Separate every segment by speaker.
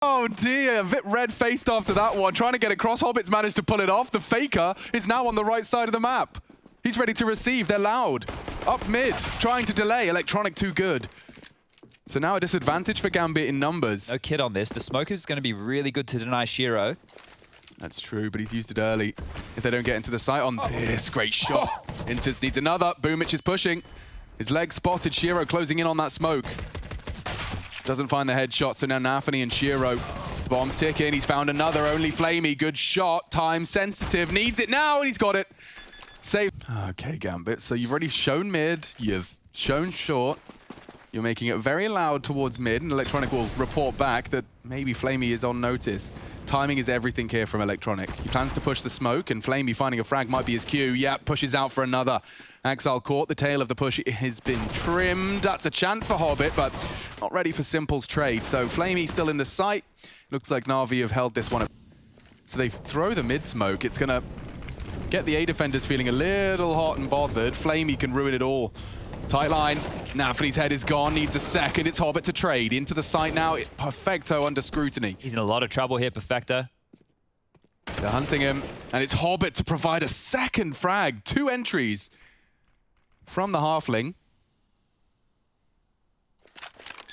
Speaker 1: Oh dear, a bit red-faced after that one. Trying to get across. Hobbit's managed to pull it off. The Faker is now on the right side of the map. He's ready to receive. They're loud. Up mid, trying to delay. Electronic too good. So now a disadvantage for Gambit in numbers.
Speaker 2: No kid on this. The smoke is going to be really good to deny Shiro.
Speaker 1: That's true, but he's used it early. If they don't get into the site on this, great shot. Inters needs another. bumыч is pushing. His leg spotted. Shiro closing in on that smoke. Doesn't find the headshot, so now Navi and Shiro. Bombs ticking. He's found another. Only Flamey. Good shot. Time sensitive. Needs it now, and he's got it. Save. Okay, Gambit. So you've already shown mid. You've shown short. You're making it very loud towards mid, and Electronic will report back that maybe Flamey is on notice. Timing is everything here from Electronic. He plans to push the smoke, and Flamey finding a frag might be his cue. Yeah, pushes out for another. Axile caught. The tail of the push has been trimmed. That's a chance for Hobbit, but not ready for Simple's trade. So Flamey still in the sight. Looks like Navi have held this one up. So they throw the mid smoke. It's going to get the A defenders feeling a little hot and bothered. Flamey can ruin it all. Tight line. Nafi's head is gone. Needs a second. It's Hobbit to trade. Into the site now. Perfecto under scrutiny.
Speaker 2: He's in a lot of trouble here, Perfecto.
Speaker 1: They're hunting him. And it's Hobbit to provide a second frag. 2 entries from the halfling.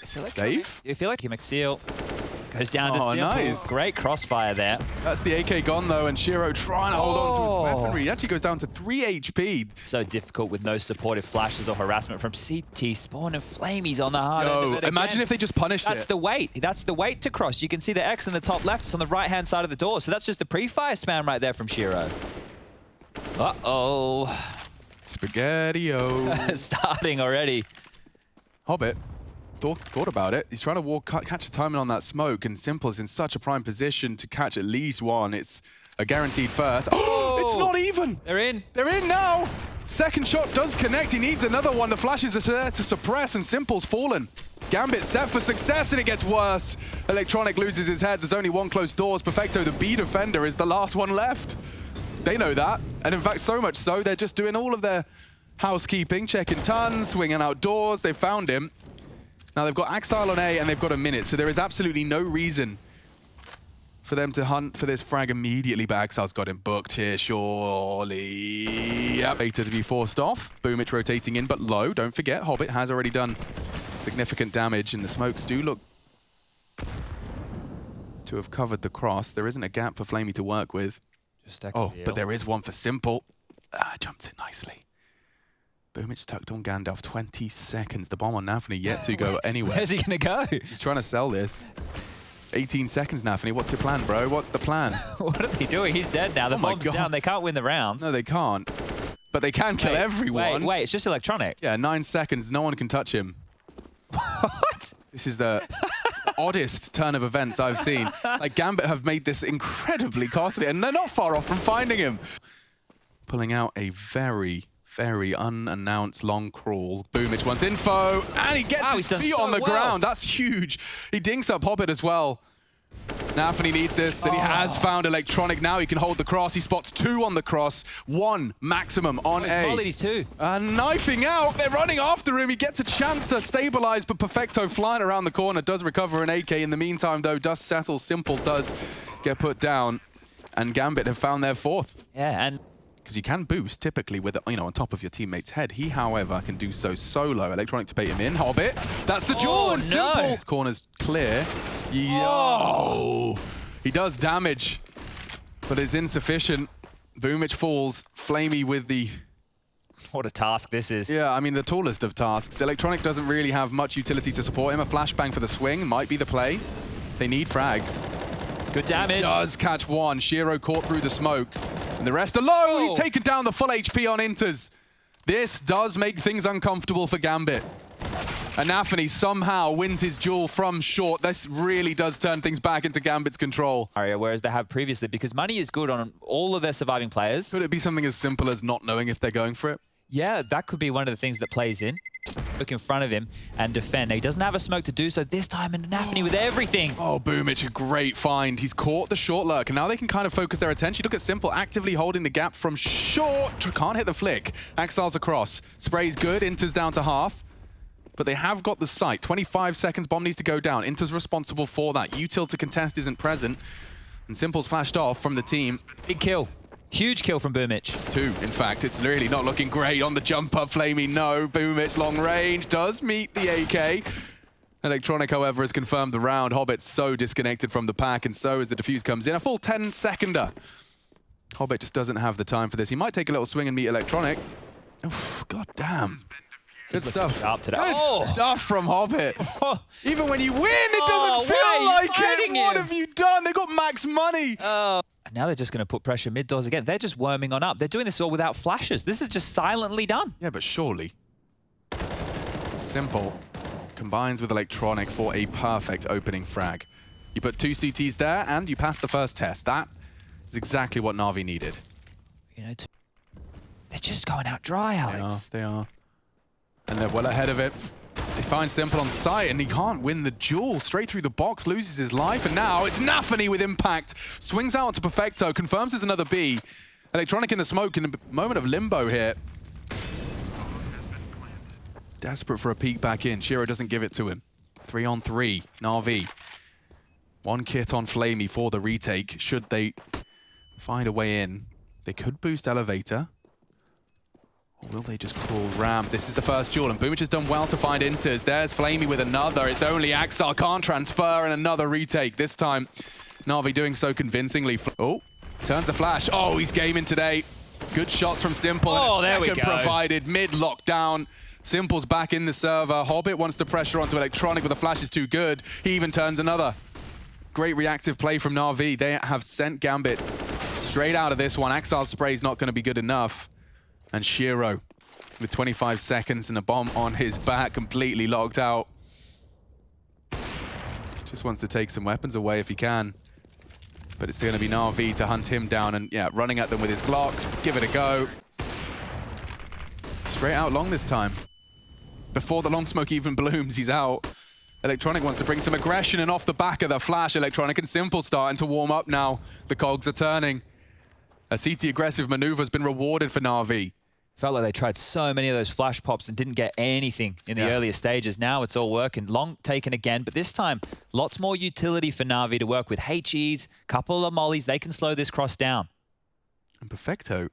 Speaker 1: Safe.
Speaker 2: You feel like McSeal goes down to Simple.
Speaker 1: Nice.
Speaker 2: Great crossfire there.
Speaker 1: That's the AK gone though, and Shiro trying to hold on to his weaponry. He actually goes down to 3 HP.
Speaker 2: So difficult with no supportive flashes or harassment from CT. Spawn and Flamey's on the hard end of it
Speaker 1: imagine
Speaker 2: again.
Speaker 1: if they just punished
Speaker 2: That's
Speaker 1: it.
Speaker 2: the weight. That's the weight to cross. You can see the X in the top left. It's on the right-hand side of the door. So that's just the pre-fire spam right there from Shiro. Uh-oh.
Speaker 1: Spaghetti-o.
Speaker 2: Starting already.
Speaker 1: Hobbit thought about it. He's trying to catch a timing on that smoke, and Simple's in such a prime position to catch at least one. It's a guaranteed first. Oh, it's not even.
Speaker 2: They're in.
Speaker 1: They're in now. Second shot does connect. He needs another one. The flashes are there to suppress, and Simple's fallen. Gambit set for success, and it gets worse. Electronic loses his head. There's only one closed doors. Perfecto, the B defender, is the last one left. They know that. And in fact, so much so, they're just doing all of their housekeeping, checking tons, swinging outdoors. They found him. Now they've got Axile on A and they've got a minute, so there is absolutely no reason for them to hunt for this frag immediately, but Axile's got him booked here, surely. Yep. Later to be forced off. bumыч rotating in, but low. Don't forget, Hobbit has already done significant damage, and the smokes do look to have covered the cross. There isn't a gap for Flamey to work with. But there is one for Simple. Jumps it nicely. bumыч tucked on Gandalf. 20 seconds. The bomb on Navi yet to go anywhere.
Speaker 2: Where's he going to go?
Speaker 1: He's trying to sell this. 18 seconds, Navi. What's your plan, bro? What's the plan?
Speaker 2: What are they doing? He's dead now. The bomb's down. They can't win the round.
Speaker 1: No, they can't. But they can kill everyone.
Speaker 2: Wait. It's just Electronic.
Speaker 1: Yeah, 9 seconds. No one can touch him.
Speaker 2: What?
Speaker 1: This is the oddest turn of events I've seen. Like, Gambit have made this incredibly costly, and they're not far off from finding him. Pulling out a very unannounced long crawl. bumыч wants info, and he gets his feet on the ground. That's huge. He dinks up Hobbit as well. Navi needs this, and he has found Electronic. Now he can hold the cross. He spots 2 on the cross, 1 maximum on A.
Speaker 2: He's 2.
Speaker 1: Knifing out. They're running after him. He gets a chance to stabilize, but Perfecto flying around the corner does recover an AK. In the meantime, though, dust settles. Simple does get put down, and Gambit have found their 4th.
Speaker 2: Yeah, and
Speaker 1: because you can boost typically with, on top of your teammate's head. He, however, can do so solo. Electronic to bait him in. Hobbit. That's the duel, and Simple. His corner's clear. Yo! He does damage, but it's insufficient. bumыч falls. Flamey with the...
Speaker 2: What a task this is.
Speaker 1: Yeah, I mean, the tallest of tasks. Electronic doesn't really have much utility to support him. A flashbang for the swing might be the play. They need frags.
Speaker 2: Good damage.
Speaker 1: Does catch one. Shiro caught through the smoke. And the rest are low. He's taken down the full HP on Inters. This does make things uncomfortable for Gambit. And Nafi somehow wins his duel from short. This really does turn things back into Gambit's control.
Speaker 2: Whereas they have previously, because money is good on all of their surviving players.
Speaker 1: Could it be something as simple as not knowing if they're going for it?
Speaker 2: Yeah, that could be one of the things that plays in. Look in front of him and defend. Now, he doesn't have a smoke to do so this time, and Nafi with everything.
Speaker 1: Oh, bumыч, a great find. He's caught the short lurk, and now they can kind of focus their attention. Look at Simple actively holding the gap from short. Can't hit the flick. Axile's across. Spray's good. Inter's down to half. but they have got the site. 25 seconds, bomb needs to go down. Inter's responsible for that. Util to contest isn't present. And Simple's flashed off from the team.
Speaker 2: Big kill. Huge kill from bumыch.
Speaker 1: 2, in fact. It's really not looking great on the jump up. Flamey, no. bumыch long range does meet the AK. Electronic, however, has confirmed the round. Hobbit's so disconnected from the pack, and so as the defuse comes in. A full 10-seconder. Hobbit just doesn't have the time for this. He might take a little swing and meet Electronic. Oof, god damn. Good stuff. Good stuff from Hobbit. Even when you win, it doesn't feel like it. What have you done? They got max money.
Speaker 2: And now they're just going to put pressure mid doors again. They're just worming on up. They're doing this all without flashes. This is just silently done.
Speaker 1: Yeah, but surely. Simple combines with Electronic for a perfect opening frag. You put 2 CTs there and you pass the first test. That is exactly what Navi needed.
Speaker 2: You know, they're just going out dry, Alex.
Speaker 1: They are. And they're well ahead of it. They find Simple on site, and he can't win the duel. Straight through the box, loses his life, and now it's Nafany with impact. Swings out to Perfecto, confirms there's another B. Electronic in the smoke in a moment of limbo here. Desperate for a peek back in. Shiro doesn't give it to him. 3-on-3, Navi. 1 kit on Flamey for the retake. Should they find a way in, they could boost Elevator. Or will they just crawl ramp? This is the first duel, and bumыch has done well to find Inters. There's Flamey with another. It's only Axar can't transfer, and another retake. This time, Navi doing so convincingly. Oh, turns the flash. Oh, he's gaming today. Good shots from Simple.
Speaker 2: Oh,
Speaker 1: and a
Speaker 2: there we
Speaker 1: second
Speaker 2: go.
Speaker 1: provided mid-lockdown. Simple's back in the server. Hobbit wants to pressure onto Electronic, but the flash is too good. He even turns another. Great reactive play from Navi. They have sent Gambit straight out of this one. Axar's spray is not going to be good enough. And Shiro, with 25 seconds and a bomb on his back, completely locked out. Just wants to take some weapons away if he can. But it's going to be Navi to hunt him down, and yeah, running at them with his Glock. Give it a go. Straight out long this time. Before the long smoke even blooms, he's out. Electronic wants to bring some aggression, and off the back of the flash, Electronic and Simple starting to warm up now. The cogs are turning. A CT aggressive maneuver has been rewarded for Navi.
Speaker 2: Felt like they tried so many of those flash pops and didn't get anything in the earlier stages. Now it's all working. Long taken again, but this time, lots more utility for Navi to work with HEs, couple of mollies. They can slow this cross down.
Speaker 1: And Perfecto,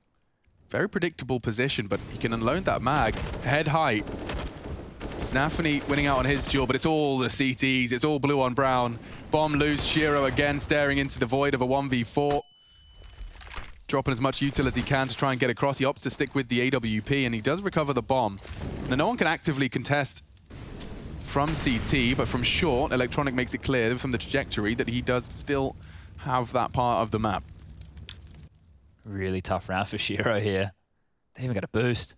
Speaker 1: very predictable position, but he can unload that mag. Head height. Nafany winning out on his duel, but it's all the CTs. It's all blue on brown. Bomb loose. Shiro again staring into the void of a 1v4. Dropping as much util as he can to try and get across. He opts to stick with the AWP, and he does recover the bomb. Now, no one can actively contest from CT, but from short, Electronic makes it clear from the trajectory that he does still have that part of the map.
Speaker 2: Really tough round for Shiro here. They even got a boost.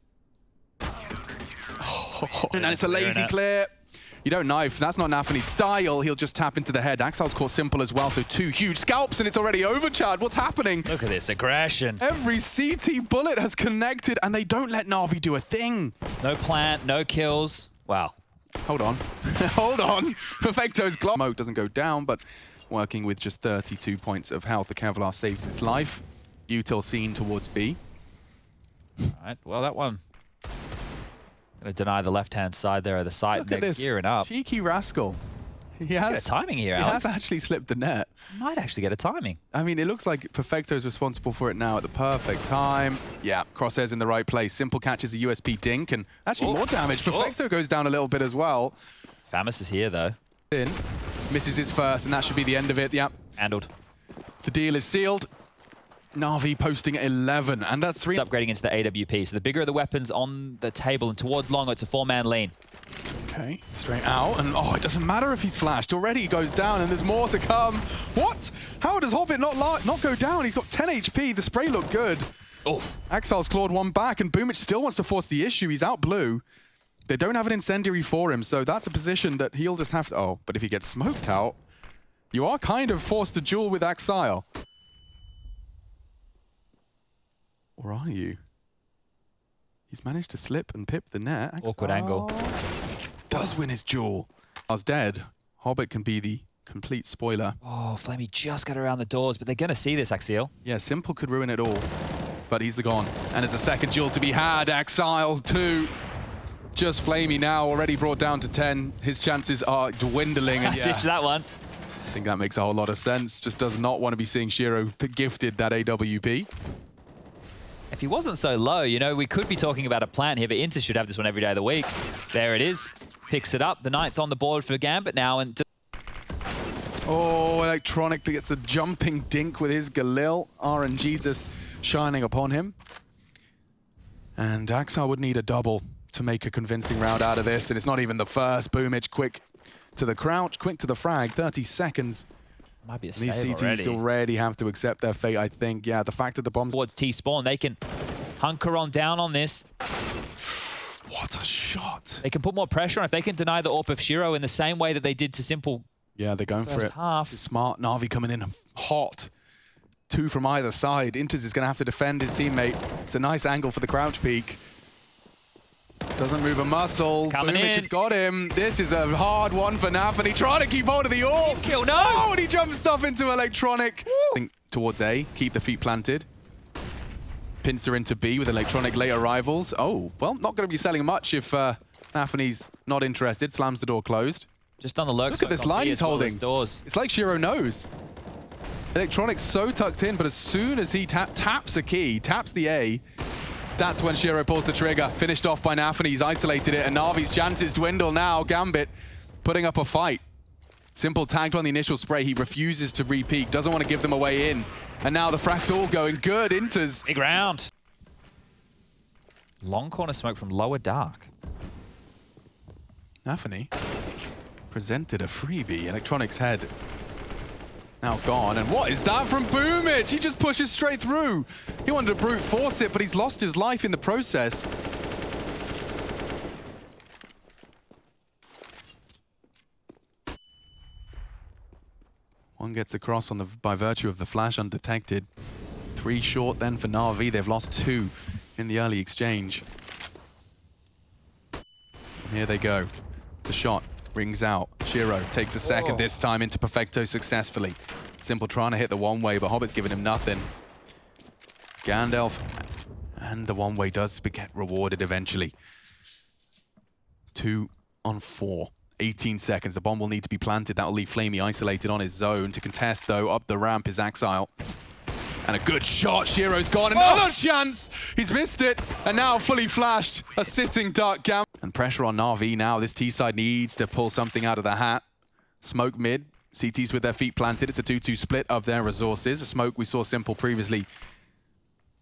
Speaker 1: And it's a lazy clear. You don't knife. That's not Nafany's style. He'll just tap into the head. Axal's caught Simple as well, so 2 huge scalps, and it's already over, Chad. What's happening?
Speaker 2: Look at this aggression.
Speaker 1: Every CT bullet has connected, and they don't let Navi do a thing.
Speaker 2: No plant, no kills. Wow.
Speaker 1: Hold on. Hold on. Perfecto's Glock. Smoke doesn't go down, but working with just 32 points of health, the Kevlar saves his life. Util seen towards B.
Speaker 2: All right, well, that one. Gonna deny the left-hand side there of the site.
Speaker 1: Look at this.
Speaker 2: Gearing up.
Speaker 1: Cheeky rascal. He has
Speaker 2: get a timing here, Alex.
Speaker 1: He has actually slipped the net.
Speaker 2: Might actually get a timing.
Speaker 1: I mean, it looks like Perfecto's responsible for it now at the perfect time. Yeah, crosshairs in the right place. Simple catches a USP dink, and actually more damage. Perfecto goes down a little bit as well.
Speaker 2: Famus is here, though.
Speaker 1: In, misses his first, and that should be the end of it. Yeah.
Speaker 2: Handled.
Speaker 1: The deal is sealed. Navi posting 11, and that's 3.
Speaker 2: Upgrading into the AWP, so the bigger the weapons on the table and towards long, it's a 4-man lean.
Speaker 1: Okay, straight out, and oh, it doesn't matter if he's flashed. Already he goes down, and there's more to come. What? How does Hobbit not go down? He's got 10 HP. The spray looked good.
Speaker 2: Oof.
Speaker 1: Axal's clawed one back, and bumыch still wants to force the issue. He's out blue. They don't have an incendiary for him, so that's a position that he'll just have to... Oh, but if he gets smoked out, you are kind of forced to duel with Axal. Or are you? He's managed to slip and pip the net.
Speaker 2: Awkward angle.
Speaker 1: Does win his duel. As dead, Hobbit can be the complete spoiler.
Speaker 2: Oh, Flamey just got around the doors, but they're going to see this, Axial.
Speaker 1: Yeah, Simple could ruin it all, but he's the gone. And there's a second duel to be had. Axile 2. just Flamey now, already brought down to 10. His chances are dwindling. And
Speaker 2: Ditch that one.
Speaker 1: I think that makes a whole lot of sense. Just does not want to be seeing Shiro gifted that AWP.
Speaker 2: If he wasn't so low, you know, we could be talking about a plant here, but Inter should have this one every day of the week. There it is. Picks it up. The 9th on the board for Gambit now. And
Speaker 1: oh, Electronic gets the jumping dink with his Galil. RNGesus shining upon him. And Axar would need a double to make a convincing round out of this. And it's not even the first. bumych quick to the crouch, quick to the frag. 30 seconds.
Speaker 2: might be a
Speaker 1: These
Speaker 2: save
Speaker 1: CTs already have to accept their fate, I think. Yeah, the fact that the bombs...
Speaker 2: Towards T-spawn, they can hunker on down on this.
Speaker 1: What a shot.
Speaker 2: They can put more pressure on if they can deny the AWP of Shiro in the same way that they did to Simple.
Speaker 1: Yeah, they're going for it.
Speaker 2: Half.
Speaker 1: It's smart. Navi coming in hot. 2 from either side. Inters is going to have to defend his teammate. It's a nice angle for the crouch peek. Doesn't move a muscle. bumych has got him. This is a hard one for Navi. Trying to keep hold of the AWP.
Speaker 2: Kill, no!
Speaker 1: Oh, and he jumps off into Electronic. I think towards A. Keep the feet planted. Pincer into B with Electronic late arrivals. Oh, well, not going to be selling much if Nafi's not interested. Slams the door closed.
Speaker 2: Just on the lurk.
Speaker 1: Look at this line he's holding.
Speaker 2: Doors.
Speaker 1: It's like Shiro knows. Electronic's so tucked in, but as soon as he taps a key, taps the A, that's when Shiro pulls the trigger. Finished off by Nafi. He's isolated it, and Navi's chances dwindle now. Gambit putting up a fight. Simple tagged on the initial spray. He refuses to re-peek, doesn't want to give them a way in. And now the frag's all going good. Inters.
Speaker 2: Big round. Long corner smoke from lower dark.
Speaker 1: Nafi presented a freebie. Electronic's head now gone. And what is that from bumych? He just pushes straight through. He wanted to brute force it, but he's lost his life in the process. One gets across on by virtue of the flash undetected. 3 short then for Navi. They've lost 2 in the early exchange. And here they go. The shot rings out. Shiro takes a second this time into Perfecto successfully. Simple trying to hit the one-way, but Hobbit's giving him nothing. Gandalf and the one-way does get rewarded eventually. 2 on 4. 18 seconds. The bomb will need to be planted. That'll leave Flamey isolated on his zone. To contest, though, up the ramp is Axile. And a good shot. Shiro's gone. Another chance! He's missed it. And now fully flashed. A sitting dark Gambit. And pressure on Navi now. This T-side needs to pull something out of the hat. Smoke mid. CTs with their feet planted. It's a 2-2 split of their resources. A smoke we saw Simple previously.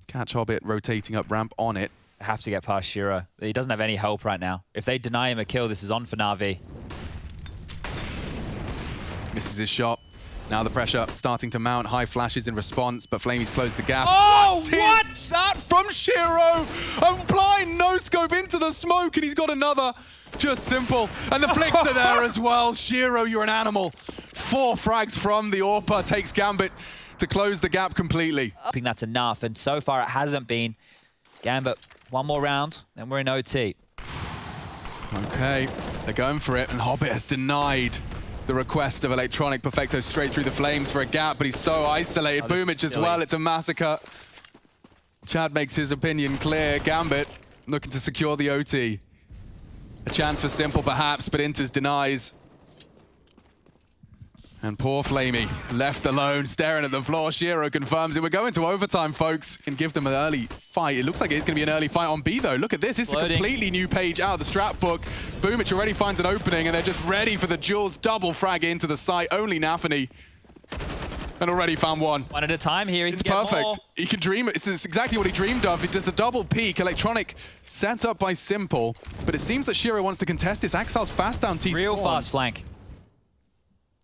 Speaker 1: Catch Hobbit rotating up ramp on it.
Speaker 2: Have to get past Shiro. He doesn't have any help right now. If they deny him a kill, this is on for Navi.
Speaker 1: Misses his shot. Now the pressure starting to mount. High flashes in response, but Flamey's closed the gap.
Speaker 2: Oh,
Speaker 1: what is that from Shiro? A blind no-scope into the smoke, and he's got another. Just Simple. And the flicks are there as well. Shiro, you're an animal. 4 frags from the AWPer takes Gambit to close the gap completely.
Speaker 2: I think that's enough, and so far it hasn't been. Gambit, 1 more round, then we're in OT.
Speaker 1: Okay, they're going for it, and Hobbit has denied the request of Electronic. Perfecto straight through the flames for a gap, but he's so isolated. bumych as well, it's a massacre. Chad makes his opinion clear. Gambit looking to secure the OT. A chance for Simple perhaps, but Inters denies. And poor Flamey, left alone, staring at the floor. Shiro confirms it. We're going to overtime, folks, and give them an early fight. It looks like it's going to be an early fight on B, though. Look at this. This is a completely new page out of the strat book. bumych already finds an opening, and they're just ready for the Jules double frag into the site. Only Nafi. And already found one.
Speaker 2: 1 at a time here.
Speaker 1: It's perfect. He can dream it. This is exactly what he dreamed of. He does the double peek. Electronic set up by Simple, but it seems that Shiro wants to contest this. Axile's fast down T-spawn.
Speaker 2: Real fast flank.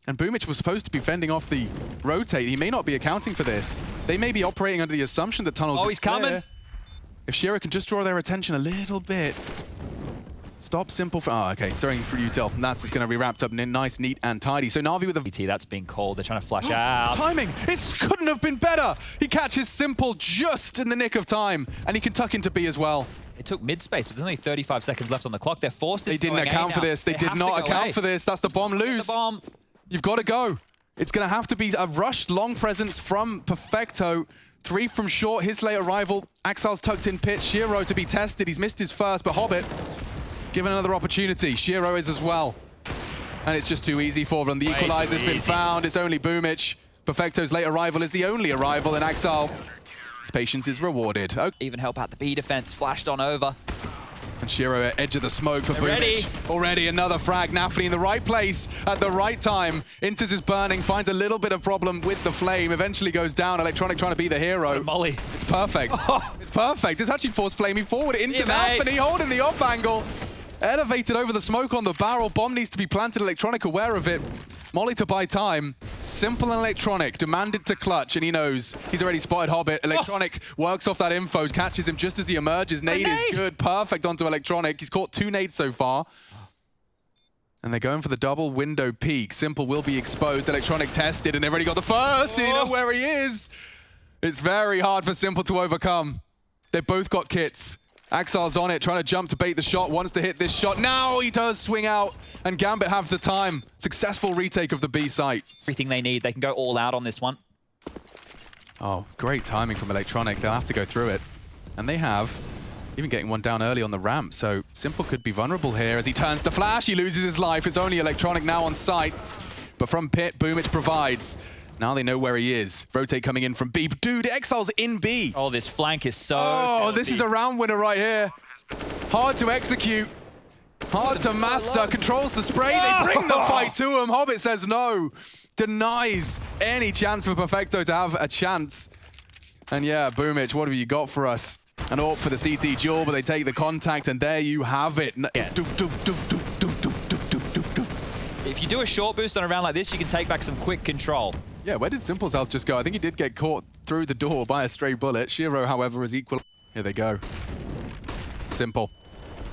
Speaker 1: And bumych was supposed to be fending off the rotate. He may not be accounting for this. They may be operating under the assumption that tunnels
Speaker 2: he's coming.
Speaker 1: If Shiro can just draw their attention a little bit. Stop Simple for... Oh, okay. Throwing through util. And that's just going to be wrapped up nice, neat, and tidy. So Navi with the...
Speaker 2: That's being called. They're trying to flash out.
Speaker 1: Timing! It couldn't have been better! He catches Simple just in the nick of time. And he can tuck into B as well.
Speaker 2: It took mid-space, but there's only 35 seconds left on the clock. They're forced to
Speaker 1: They didn't account for this. They did not account for this. That's the bomb loose.
Speaker 2: The bomb.
Speaker 1: You've got to go. It's going to have to be a rushed long presence from Perfecto. 3 from short, his late arrival. Axile's tucked in pit. Shiro to be tested. He's missed his first, but Hobbit given another opportunity. Shiro is as well. And it's just too easy for them. The equalizer's been found. It's only bumych. Perfecto's late arrival is the only arrival, and Axal, his patience is rewarded. Oh.
Speaker 2: Even help out the B defense, flashed on over.
Speaker 1: And Shiro at edge of the smoke for
Speaker 2: Ready.
Speaker 1: bumych. Already another frag. Navi in the right place at the right time. Entes is burning, finds a little bit of problem with the flame, eventually goes down. Electronic trying to be the hero.
Speaker 2: Molly.
Speaker 1: It's perfect.
Speaker 2: Oh.
Speaker 1: It's perfect. It's actually forced Flamey forward into
Speaker 2: Yeah,
Speaker 1: Navi, holding the off angle. Elevated over the smoke on the barrel. Bomb needs to be planted. Electronic aware of it. Molly to buy time. Simple and Electronic demanded to clutch, and he knows he's already spotted Hobbit. Electronic works off that info, catches him just as he emerges. Nade is good, perfect onto Electronic. He's caught 2 nades so far. And they're going for the double window peek. Simple will be exposed. Electronic tested, and they've already got the first. You know where he is. It's very hard for Simple to overcome. They've both got kits. Axal's on it, trying to jump to bait the shot, wants to hit this shot. Now he does swing out, and Gambit have the time. Successful retake of the B site.
Speaker 2: Everything they need, they can go all out on this one.
Speaker 1: Oh, great timing from Electronic. They'll have to go through it. And they have, even getting one down early on the ramp, so Simple could be vulnerable here. As he turns to flash, he loses his life. It's only Electronic now on site. But from pit, bumych provides. Now they know where he is. Rotate coming in from B. Dude, Exile's in B.
Speaker 2: Oh, this flank is so
Speaker 1: Oh, this is a round winner right here. Hard to execute. Hard to master. Controls the spray. They bring the fight to him. Hobbit says no. Denies any chance for Perfecto to have a chance. And yeah, bumych, what have you got for us? An AWP for the CT duel, but they take the contact, and there you have it.
Speaker 2: Yeah. If you do a short boost on a round like this, you can take back some quick control.
Speaker 1: Yeah, where did Simple's health just go? I think he did get caught through the door by a stray bullet. Shiro, however, is equal. Here they go. Simple.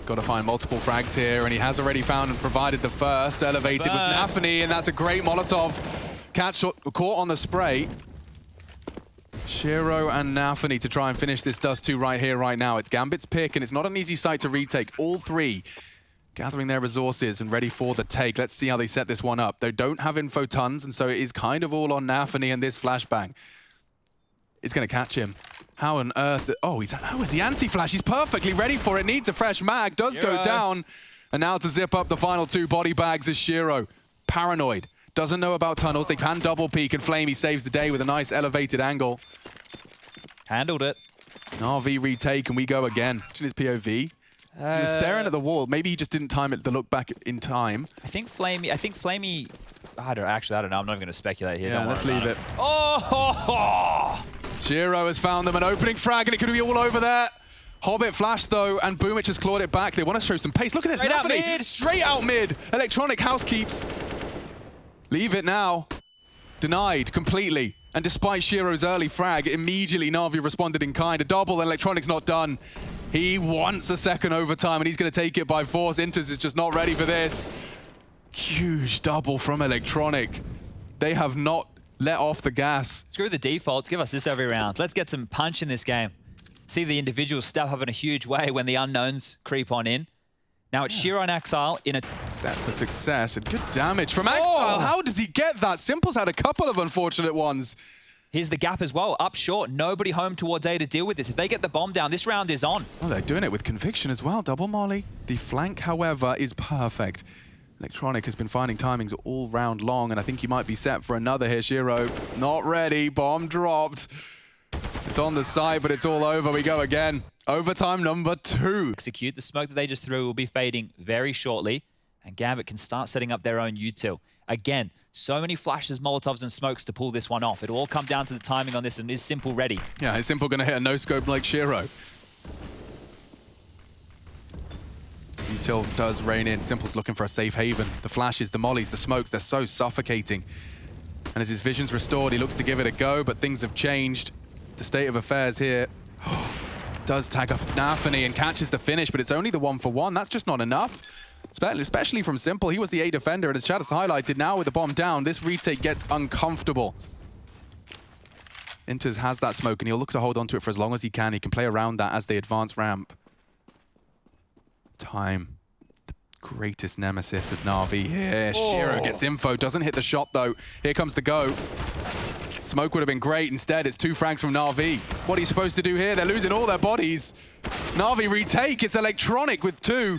Speaker 1: Got to find multiple frags here, and he has already found and provided the first. Elevated was Navi, and that's a great Molotov. Catch caught on the spray. Shiro and Navi to try and finish this Dust 2 right here, right now. It's Gambit's pick, and it's not an easy site to retake. All three gathering their resources and ready for the take. Let's see how they set this one up. They don't have info tons, and so it is kind of all on Navi and this flashbang. It's going to catch him. How on earth? Oh, how is he anti-flash? He's perfectly ready for it. Needs a fresh mag. Does go down. And now to zip up the final 2 body bags is Shiro. Paranoid. Doesn't know about tunnels. They can double peek, and Flamey saves the day with a nice elevated angle.
Speaker 2: Handled it.
Speaker 1: Navi retake, and we go again. His POV. He was staring at the wall. Maybe he just didn't time it to look back in time.
Speaker 2: I think Flamey. I don't know. I'm not even going to speculate here.
Speaker 1: Yeah, let's leave it.
Speaker 2: Oh!
Speaker 1: Shiro has found them an opening frag, and it could be all over there. Hobbit flashed though, and bumych has clawed it back. They want to show some pace. Look at this, Navi. Straight out mid. Electronic housekeeps. Leave it now. Denied completely. And despite Shiro's early frag, immediately Navi responded in kind. A double, and Electronic's not done. He wants a second overtime, and he's going to take it by force. Inters is just not ready for this. Huge double from Electronic. They have not let off the gas.
Speaker 2: Screw the defaults. Give us this every round. Let's get some punch in this game. See the individuals step up in a huge way when the unknowns creep on in. Now it's Shiro and Axile in a...
Speaker 1: Set for success, and good damage from Axile. How does he get that? Simple's had a couple of unfortunate ones.
Speaker 2: Here's the gap as well. Up short. Nobody home towards A to deal with this. If they get the bomb down, this round is on.
Speaker 1: Oh, they're doing it with conviction as well. Double molly. The flank, however, is perfect. Electronic has been finding timings all round long, and I think he might be set for another here. Shiro, not ready. Bomb dropped. It's on the side, but it's all over. We go again. Overtime number 2.
Speaker 2: Execute. The smoke that they just threw will be fading very shortly, and Gambit can start setting up their own util. Again, so many flashes, Molotovs, and smokes to pull this one off. It'll all come down to the timing on this, and is Simple ready?
Speaker 1: Yeah, is Simple going to hit a no-scope like Shiro? Util does rain in. Simple's looking for a safe haven. The flashes, the mollies, the smokes, they're so suffocating. And as his vision's restored, he looks to give it a go, but things have changed. The state of affairs here. Does tag up Navi and catches the finish, but it's only the 1-for-1. That's just not enough. Especially from Simple. He was the A defender, and as Chad has highlighted, now with the bomb down, this retake gets uncomfortable. Inters has that smoke, and he'll look to hold on to it for as long as he can. He can play around that as they advance ramp. Time. The greatest nemesis of Navi here. Shiro gets info, doesn't hit the shot though. Here comes the go. Smoke would have been great. Instead, it's 2 frags from Navi. What are you supposed to do here? They're losing all their bodies. Navi retake. It's Electronic with 2.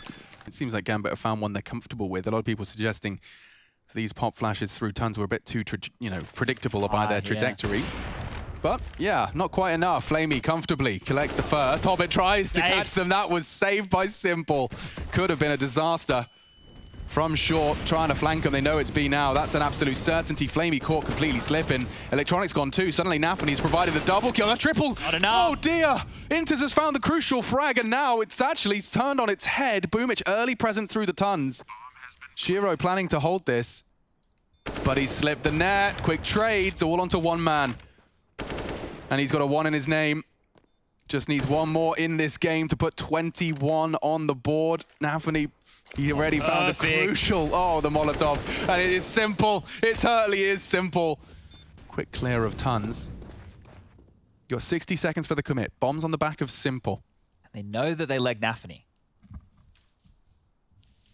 Speaker 1: It seems like Gambit have found one they're comfortable with. A lot of people suggesting these pop flashes through tons were a bit too, predictable by their trajectory. But yeah, not quite enough. Flamey comfortably collects the first. Hobbit tries to catch them. That was saved by Simple. Could have been a disaster. From short, trying to flank them. They know it's B now. That's an absolute certainty. Flamey caught completely slipping. Electronic's gone too. Suddenly Nafany's provided the double kill. A triple.
Speaker 2: Not enough.
Speaker 1: Oh dear. Inters has found the crucial frag and now it's actually turned on its head. bumыч early present through the tons. Shiro planning to hold this, but he slipped the net. Quick trades all onto one man. And he's got a 1 in his name. Just needs one more in this game to put 21 on the board. Nafany, he already found the crucial, the Molotov. And it is simple. It totally is simple. Quick clear of tons. You got 60 seconds for the commit. Bombs on the back of Simple.
Speaker 2: And they know that they leg Nafany.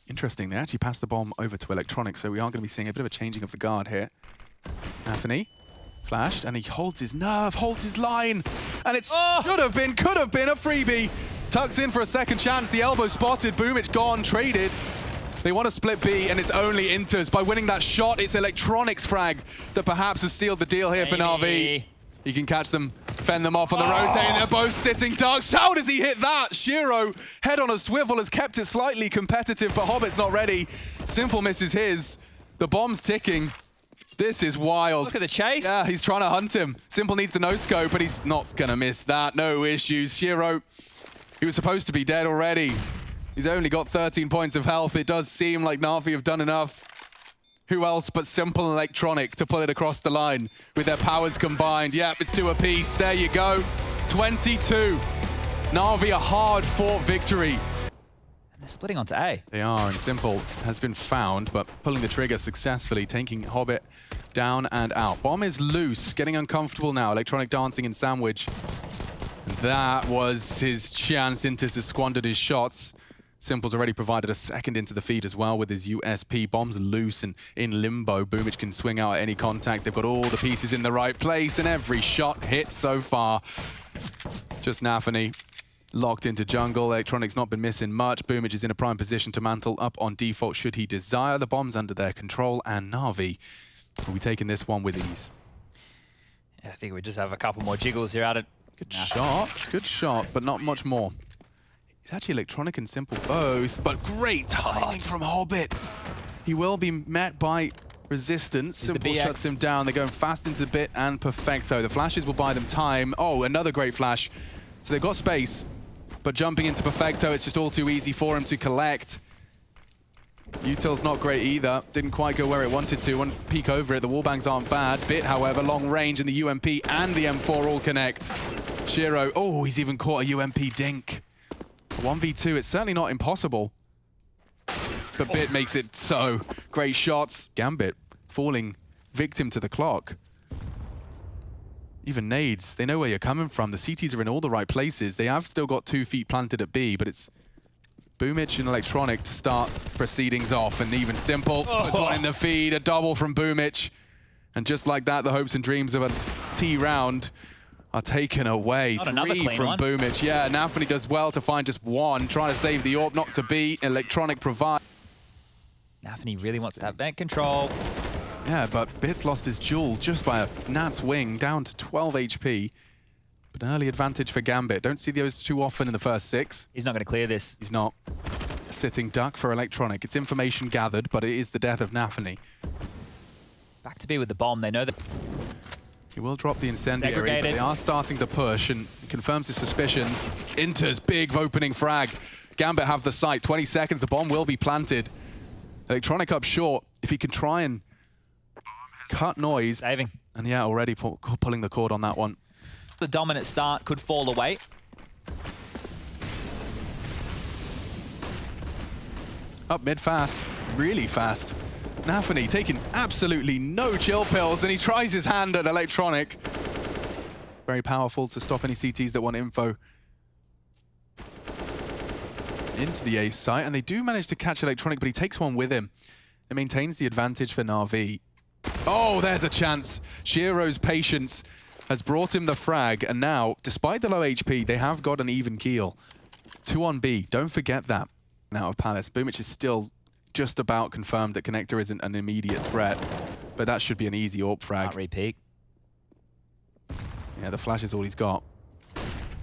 Speaker 1: Interesting, they actually passed the bomb over to Electronic, so we are going to be seeing a bit of a changing of the guard here. Nafany flashed, and he holds his nerve, holds his line, and it could have been a freebie. Tucks in for a second chance, the elbow spotted, bumыч gone, traded. They want to split B, and it's only Inters. By winning that shot, it's Electronic's frag that perhaps has sealed the deal here for Navi. He can catch them, fend them off on the rotate, and they're both sitting ducks. How does he hit that? Shiro, head on a swivel, has kept it slightly competitive, but Hobbit's not ready. Simple misses his. The bomb's ticking. This is wild.
Speaker 2: Look at the chase.
Speaker 1: Yeah, he's trying to hunt him. Simple needs the no-scope, but he's not going to miss that. No issues. Shiro, he was supposed to be dead already. He's only got 13 points of health. It does seem like Navi have done enough. Who else but Simple and Electronic to pull it across the line with their powers combined? Yep, it's 2 apiece. There you go. 22. Navi, a hard-fought victory.
Speaker 2: And they're splitting onto A.
Speaker 1: They are, and Simple has been found, but pulling the trigger successfully, taking Hobbit down and out. Bomb is loose, getting uncomfortable now. Electronic dancing in sandwich. That was his chance. Inters has squandered his shots. Simple's already provided a second into the feed as well with his USP. Bombs loose and in limbo. bumыч can swing out at any contact. They've got all the pieces in the right place, and every shot hit so far. Just Nafany locked into jungle. Electronic's not been missing much. bumыч is in a prime position to mantle up on default should he desire. The bomb's under their control, and Navi will be taking this one with ease.
Speaker 2: Yeah, I think we just have a couple more jiggles here at it.
Speaker 1: Good shot, but not much more. It's actually Electronic and Simple both, but great timing from Hobbit. He will be met by resistance. Simple shuts him down. They're going fast into the bit and Perfecto. The flashes will buy them time. Oh, another great flash. So they've got space, but jumping into Perfecto, it's just all too easy for him to collect. Util's not great either. Didn't quite go where it wanted to. One peek over it. The wallbangs aren't bad. Bit, however, long range, and the UMP and the M4 all connect. Shiro, oh, he's even caught a UMP dink. 1v2, it's certainly not impossible. But Bit makes it so. Great shots. Gambit falling victim to the clock. Even nades, they know where you're coming from. The CTs are in all the right places. They have still got 2 feet planted at B, but it's bumыч and Electronic to start proceedings off, and even Simple puts one in the feed, a double from bumыч. And just like that, the hopes and dreams of a T round are taken away.
Speaker 2: Not
Speaker 1: 3 from bumыч. Yeah, Nafany does well to find just 1, trying to save the AWP, not to be. Electronic provide.
Speaker 2: Nafany really wants to have vent control.
Speaker 1: Yeah, but Bit's lost his jewel just by a Nat's wing, down to 12 HP. But an early advantage for Gambit. Don't see those too often in the first 6.
Speaker 2: He's not going to clear this.
Speaker 1: He's not. A sitting duck for Electronic. It's information gathered, but it is the death of Nafany.
Speaker 2: Back to B with the bomb. They know that.
Speaker 1: He will drop the incendiary, but they are starting to push, and confirms his suspicions. Inters, big opening frag. Gambit have the site. 20 seconds, the bomb will be planted. Electronic up short. If he can try and cut noise.
Speaker 2: Saving.
Speaker 1: And yeah, already pulling the cord on that one.
Speaker 2: The dominant start could fall away.
Speaker 1: Up mid fast, really fast. Nafany taking absolutely no chill pills, and he tries his hand at Electronic. Very powerful to stop any CTs that want info into the ace site, and they do manage to catch Electronic, but he takes one with him. It maintains the advantage for Navi. Oh, there's a chance. Shiro's patience has brought him the frag, and now, despite the low HP, they have got an even keel. 2 on B, don't forget that. now of Palace. bumych is still just about confirmed that Connector isn't an immediate threat, but that should be an easy AWP frag.
Speaker 2: Can't re-peek.
Speaker 1: Yeah, the flash is all he's got.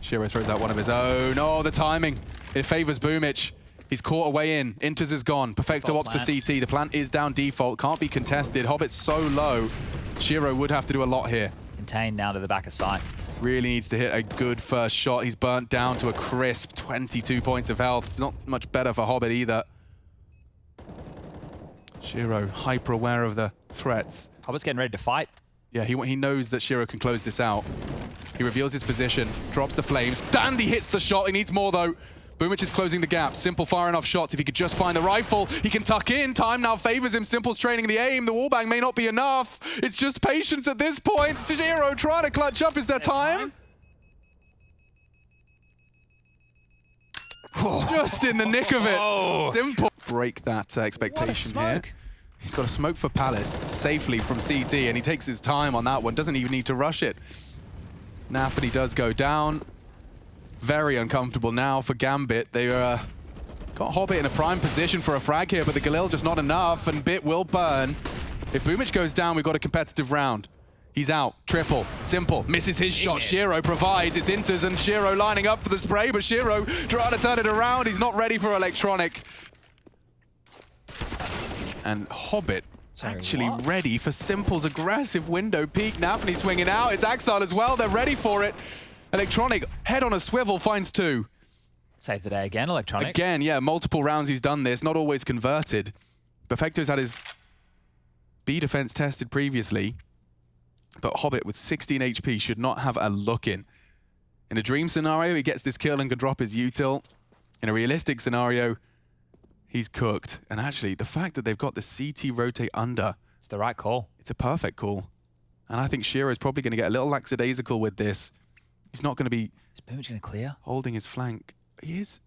Speaker 1: Shiro throws out one of his own. Oh, the timing. It favors bumych. He's caught a way in. Inters is gone. Perfecto opts for CT. The plant is down default. Can't be contested. Hobbit's so low. Shiro would have to do a lot here.
Speaker 2: Contained down to the back of sight.
Speaker 1: Really needs to hit a good first shot. He's burnt down to a crisp 22 points of health. It's not much better for Hobbit either. Shiro, hyper aware of the threats.
Speaker 2: Hobbit's getting ready to fight.
Speaker 1: Yeah, he knows that Shiro can close this out. He reveals his position, drops the flames. Dandy hits the shot. He needs more, though. bumych is closing the gap. Simple firing off shots. If he could just find the rifle, he can tuck in. Time now favors him. Simple's training the aim. The wallbang may not be enough. It's just patience at this point. Shiro trying to clutch up. Is there time? Just in the nick of it. Simple. Break that expectation here. He's got a smoke for Palace safely from CT, and he takes his time on that one. Doesn't even need to rush it. Navi does go down. Very uncomfortable now for Gambit. They got Hobbit in a prime position for a frag here, but the Galil just not enough, and Bit will burn. If bumych goes down, we've got a competitive round. He's out. Triple. Simple. Misses his shot. Shiro provides. It's Inters and Shiro lining up for the spray, but Shiro trying to turn it around. He's not ready for electronic. And Hobbit actually ready for Simple's aggressive window peek. Navi swinging out. It's Axile as well. They're ready for it. Electronic, head on a swivel, finds two.
Speaker 2: Save the day again, Electronic.
Speaker 1: Again, yeah, multiple rounds he's done this, not always converted. Perfecto's had his B defense tested previously, but Hobbit with 16 HP should not have a look in. In a dream scenario, he gets this kill and can drop his util. In a realistic scenario, he's cooked. And actually, the fact that they've got the CT rotate under,
Speaker 2: it's the right call.
Speaker 1: It's a perfect call. And I think Shiro's probably going to get a little lackadaisical with this. He's not going to be...
Speaker 2: Is bumych going to clear?
Speaker 1: Holding his flank. He is.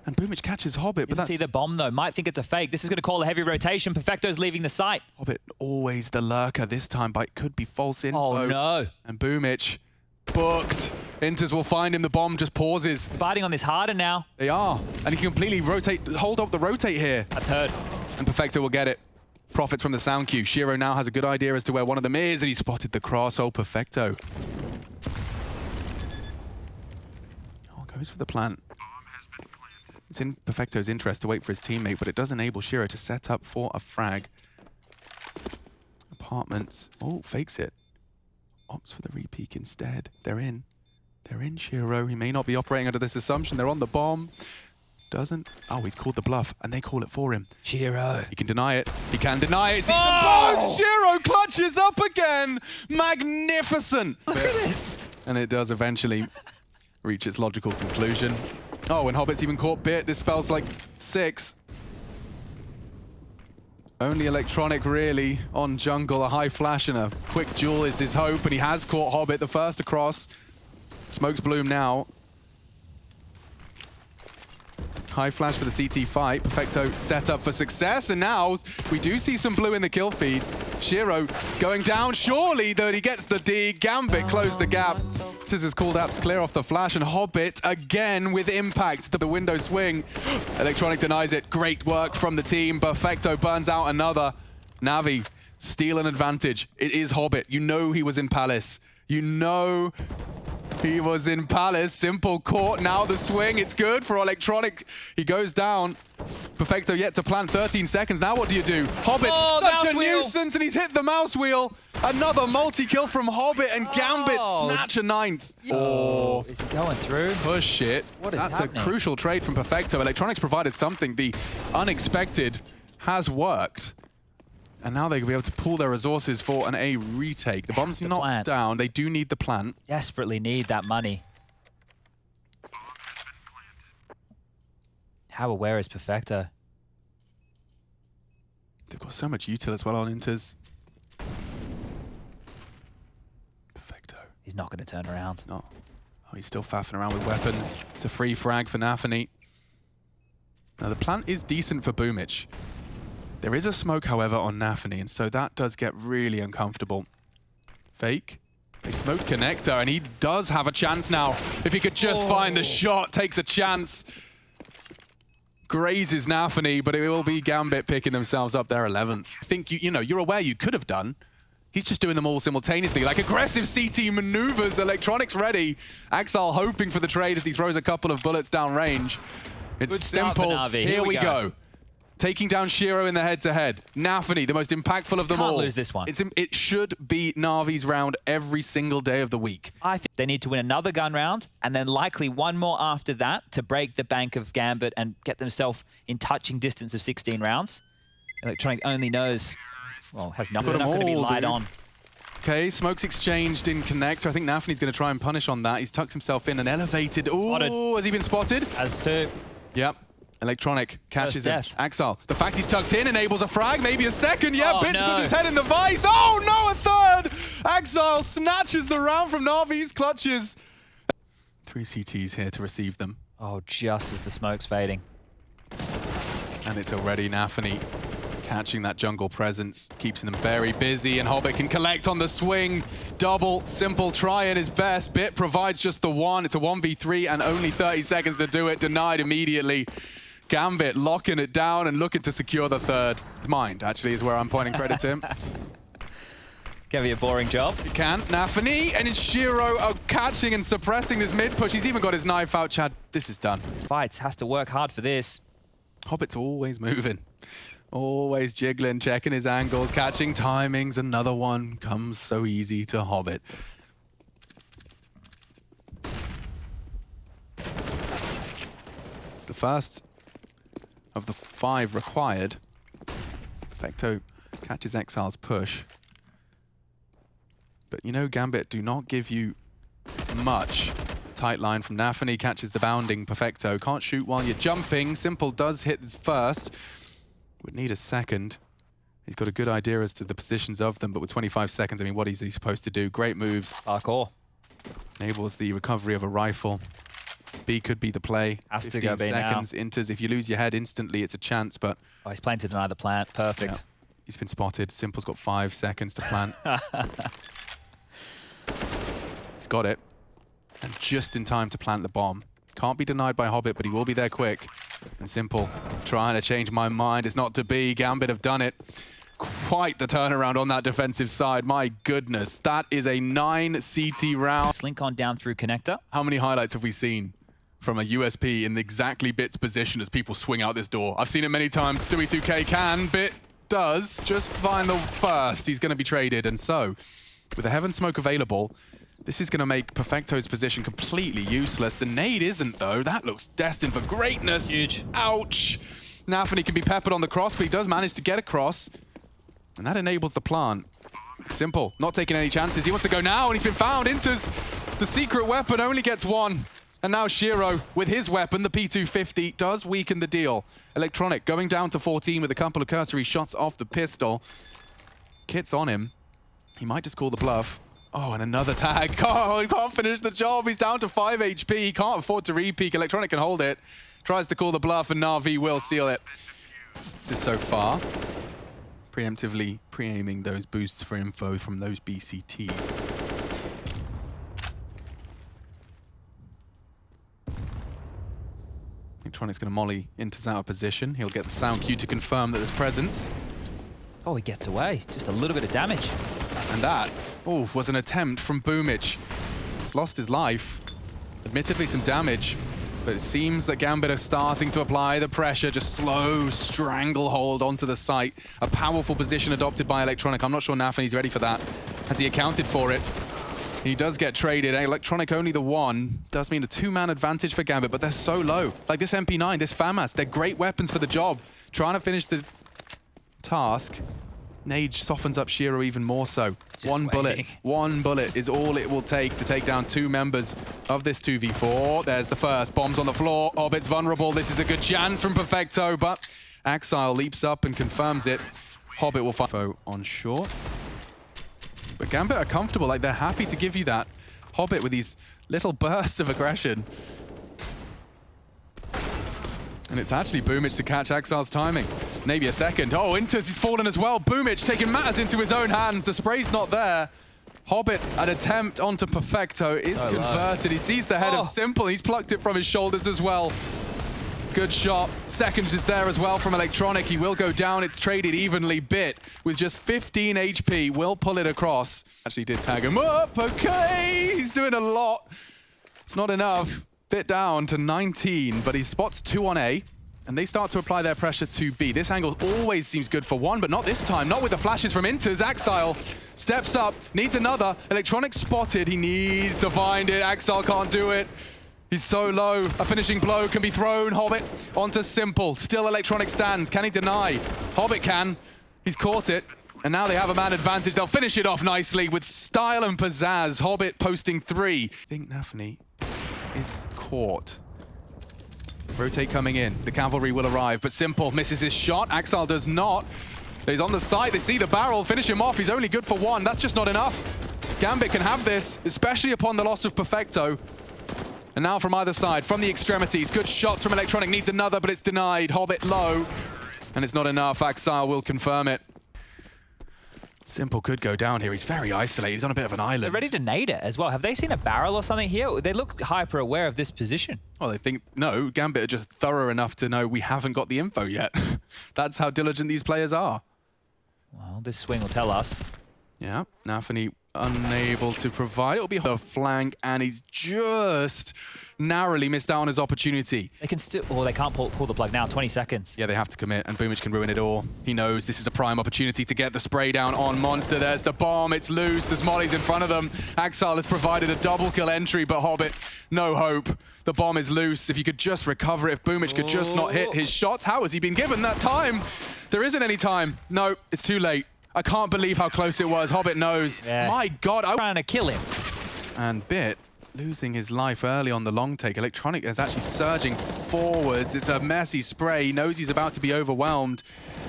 Speaker 1: And bumych catches Hobbit, but that's...
Speaker 2: see the bomb, though. Might think it's a fake. This is going to call a heavy rotation. Perfecto's leaving the site.
Speaker 1: Hobbit, always the lurker this time, but it could be false info.
Speaker 2: Oh, no.
Speaker 1: And bumych, booked. Inters will find him. The bomb just pauses.
Speaker 2: Biting on this harder now.
Speaker 1: They are. And he can completely rotate, hold up the rotate here.
Speaker 2: That's heard.
Speaker 1: And Perfecto will get it. Profits from the sound cue. Shiro now has a good idea as to where one of them is, and he spotted the cross. Oh, Perfecto. Goes for the plant. It's in Perfecto's interest to wait for his teammate, but it does enable Shiro to set up for a frag. Apartments. Oh, fakes it. Opts for the repeak instead. They're in. They're in, Shiro. He may not be operating under this assumption. They're on the bomb. Doesn't. Oh, he's called the bluff, and they call it for him.
Speaker 2: Shiro.
Speaker 1: He can deny it. He can deny it. Sees them both. Shiro clutches up again. Magnificent.
Speaker 2: Look at this.
Speaker 1: And it does eventually reach its logical conclusion. Oh, and Hobbit's even caught Bit. This spells like 6. Only Electronic really on jungle. A high flash and a quick duel is his hope, and he has caught Hobbit. The first across. Smokes bloom now. High flash for the CT fight. Perfecto set up for success, and now we do see some blue in the kill feed. Shiro going down, surely, though he gets the D. Gambit closed the gap. This is called apps clear off the flash, and Hobbit again with impact to the window swing. Electronic denies it. Great work from the team. Perfecto burns out another. Navi steal an advantage. It is Hobbit. You know he was in Palace. You know he was in Palace. Simple caught. Now the swing. It's good for Electronic. He goes down. Perfecto yet to plant 13 seconds. Now what do you do? Hobbit, such a nuisance, and he's hit the mouse wheel. Another multi-kill from Hobbit, and Gambit snatch a 9th.
Speaker 2: Oh, is he going through?
Speaker 1: Push it.
Speaker 2: What is
Speaker 1: That's
Speaker 2: happening?
Speaker 1: a crucial trade from Perfecto. Electronics provided something. The unexpected has worked. And now they can be able to pool their resources for an A retake. The bomb's not down. They do need the plant.
Speaker 2: Desperately need that money. How aware is Perfecto?
Speaker 1: They've got so much util as well on Inters. Perfecto.
Speaker 2: He's not going to turn around.
Speaker 1: No. Oh, he's still faffing around with weapons. It's a free frag for Navi. Now, the plant is decent for bumych. There is a smoke, however, on Navi, and so that does get really uncomfortable. Fake. They smoked Connector, and he does have a chance now. If he could just find the shot, takes a chance. grazes Navi, but it will be Gambit picking themselves up their 11th. I think, you're aware you could have done. He's just doing them all simultaneously. Like aggressive CT maneuvers, electronics ready. Axel hoping for the trade as he throws a couple of bullets down range. It's
Speaker 2: Good start
Speaker 1: simple.
Speaker 2: for Navi.
Speaker 1: Here we go. Taking down Shiro in the head-to-head. Navi, the most impactful of them all.
Speaker 2: Can't lose this one.
Speaker 1: It should be Navi's round every single day of the week.
Speaker 2: I think they need to win another gun round and then likely one more after that to break the bank of Gambit and get themselves in touching distance of 16 rounds. Electronic only knows, well, has nothing. They're not going to be light on.
Speaker 1: Okay, smokes exchanged in connector. I think Nafi's going to try and punish on that. He's tucked himself in and elevated. Oh, has he been spotted?
Speaker 2: Has to.
Speaker 1: Yep. Electronic catches him.
Speaker 2: Death.
Speaker 1: Axel, the fact he's tucked in enables a frag, maybe a second. Yeah,
Speaker 2: Oh,
Speaker 1: Bits
Speaker 2: no.
Speaker 1: put his head in the vice. Oh no, a third! Axel snatches the round from Navi's clutches. 3 CTs here to receive them.
Speaker 2: Oh, just as the smoke's fading.
Speaker 1: And it's already Nafi catching that jungle presence, keeps them very busy, and Hobbit can collect on the swing. Double, Simple trying his best. Bit provides just the one. It's a 1v3 and only 30 seconds to do it. Denied immediately. Gambit locking it down and looking to secure the third. Mind, actually, is where I'm pointing credit to him.
Speaker 2: Gave you a boring job.
Speaker 1: He can. Nafi and Shiro are catching and suppressing this mid push. He's even got his knife out, Chad. This is done.
Speaker 2: Fights, has to work hard for this.
Speaker 1: Hobbit's always moving. Always jiggling, checking his angles, catching timings. Another one comes so easy to Hobbit. It's the first of the 5 required. Perfecto catches Exile's push. But Gambit do not give you much. Tight line from Nafi, catches the bounding Perfecto. Can't shoot while you're jumping. Simple does hit his first. Would need a second. He's got a good idea as to the positions of them, but with 25 seconds, I mean, what is he supposed to do? Great moves.
Speaker 2: Parkour.
Speaker 1: Enables the recovery of a rifle. B could be the play.
Speaker 2: Has to go B now.
Speaker 1: 15 seconds, enters. If you lose your head instantly, it's a chance, but...
Speaker 2: Oh, he's playing to deny the plant. Perfect.
Speaker 1: Yeah, he's been spotted. Simple's got 5 seconds to plant. He's got it. And just in time to plant the bomb. Can't be denied by Hobbit, but he will be there quick. And Simple trying to change my mind. It's not to be. Gambit have done it. Quite the turnaround on that defensive side. My goodness, that is a 9 CT round.
Speaker 2: Slink on down through connector.
Speaker 1: How many highlights have we seen from a USP in exactly Bit's position as people swing out this door? I've seen it many times. Stewie 2K can. Bit does just find the first. He's going to be traded. And so, with the Heaven Smoke available, this is going to make Perfecto's position completely useless. The nade isn't, though. That looks destined for greatness.
Speaker 2: Huge.
Speaker 1: Ouch. Nafi can be peppered on the cross, but he does manage to get across. And that enables the plant. Simple, not taking any chances. He wants to go now, and he's been found. Enters the secret weapon, only gets 1. And now Shiro, with his weapon, the P250, does weaken the deal. Electronic going down to 14 with a couple of cursory shots off the pistol. Kit's on him. He might just call the bluff. Oh, and another tag. Oh, he can't finish the job. He's down to 5 HP. He can't afford to re-peek. Electronic can hold it. Tries to call the bluff, and Navi will seal it. Just so far. Preemptively pre-aiming those boosts for info from those BCTs. Electronic's going to molly into out of position. He'll get the sound cue to confirm that there's presence.
Speaker 2: Oh, he gets away. Just a little bit of damage.
Speaker 1: And that, was an attempt from bumыч. He's lost his life. Admittedly some damage, but it seems that Gambit are starting to apply the pressure, just slow stranglehold onto the site. A powerful position adopted by Electronic. I'm not sure Nafi's ready for that. Has he accounted for it? He does get traded. Electronic only the 1. Does mean a 2-man advantage for Gambit, but they're so low. Like this MP9, this FAMAS, they're great weapons for the job. Trying to finish the task. Nage softens up Shiro even more so. One bullet is all it will take to take down 2 members of this 2v4. There's the first. Bombs on the floor. Hobbit's vulnerable. This is a good chance from Perfecto, but Axile leaps up and confirms it. Hobbit will fight on short. But Gambit are comfortable. Like, they're happy to give you that. Hobbit with these little bursts of aggression. And it's actually bumыч to catch Axile's timing. Maybe a second. Oh, Inters is fallen as well. bumыч taking matters into his own hands. The spray's not there. Hobbit, an attempt onto Perfecto, is converted. He sees the head of Simple. He's plucked it from his shoulders as well. Good shot. Seconds is there as well from Electronic. He will go down. It's traded evenly. Bit with just 15 HP will pull it across. Actually did tag him up. Okay, he's doing a lot. It's not enough. Bit down to 19, but he spots 2 on A. And they start to apply their pressure to B. This angle always seems good for one, but not this time. Not with the flashes from Inters. Axile steps up, needs another. Electronic spotted. He needs to find it. Axile can't do it. He's so low. A finishing blow can be thrown. Hobbit onto Simple. Still Electronic stands. Can he deny? Hobbit can. He's caught it. And now they have a man advantage. They'll finish it off nicely with style and pizzazz. Hobbit posting 3. I think Navi is caught. Rotate coming in. The cavalry will arrive, but Simple misses his shot. Axile does not. He's on the side. They see the barrel. Finish him off. He's only good for 1. That's just not enough. Gambit can have this, especially upon the loss of Perfecto. And now from either side, from the extremities. Good shots from Electronic. Needs another, but it's denied. Hobbit low. And it's not enough. Axile will confirm it. Simple could go down here. He's very isolated. He's on a bit of an island.
Speaker 2: They're ready to nade it as well. Have they seen a barrel or something here? They look hyper aware of this position.
Speaker 1: Well, they think, no, Gambit are just thorough enough to know we haven't got the info yet. That's how diligent these players are.
Speaker 2: Well, this swing will tell us.
Speaker 1: Yeah, Navi unable to provide. It'll be the flank, and he's just narrowly missed out on his opportunity.
Speaker 2: They can still, or they can't pull the plug now, 20 seconds.
Speaker 1: Yeah, they have to commit, and bumыч can ruin it all. He knows this is a prime opportunity to get the spray down on Monster. There's the bomb, it's loose, there's mollies in front of them. Axile has provided a double kill entry, but Hobbit, no hope. The bomb is loose. If you could just recover it, if bumыч could just not hit his shots. How has he been given that time? There isn't any time. No, it's too late. I can't believe how close it was. Hobbit knows. Yeah. My God.
Speaker 2: Trying to kill him.
Speaker 1: And Bit losing his life early on the long take. Electronic is actually surging forwards. It's a messy spray. He knows he's about to be overwhelmed.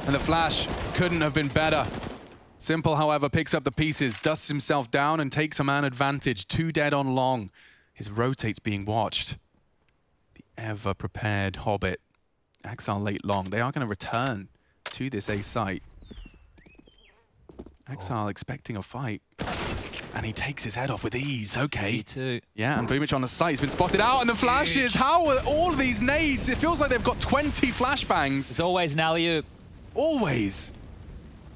Speaker 1: And the flash couldn't have been better. Simple, however, picks up the pieces, dusts himself down and takes a man advantage. 2 dead on long. His rotate's being watched. The ever-prepared Hobbit. Axile late long. They are going to return to this A site. Axile expecting a fight. And he takes his head off with ease. Okay.
Speaker 2: Me too.
Speaker 1: Yeah, and bumыч on the site. He's been spotted out, and the flashes. How are all of these nades? It feels like they've got 20 flashbangs.
Speaker 2: There's always an alley-oop. Always.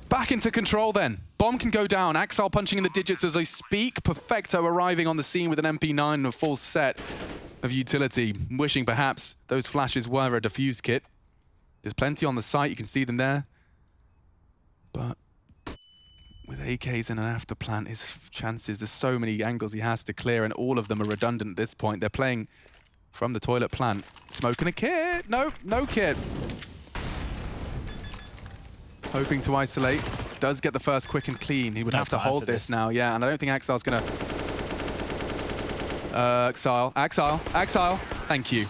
Speaker 1: Back into control then. Bomb can go down. Axile punching in the digits as I speak. Perfecto arriving on the scene with an MP9 and a full set of utility. Wishing perhaps those flashes were a diffuse kit. There's plenty on the site. You can see them there. But with AKs and an after plant, his chances, there's so many angles he has to clear, and all of them are redundant at this point. They're playing from the toilet plant. Smoking a kit. No, no kit. Hoping to isolate. Does get the first quick and clean. He would have to hold this now, yeah, and I don't think Axile's gonna... Axile. Thank you.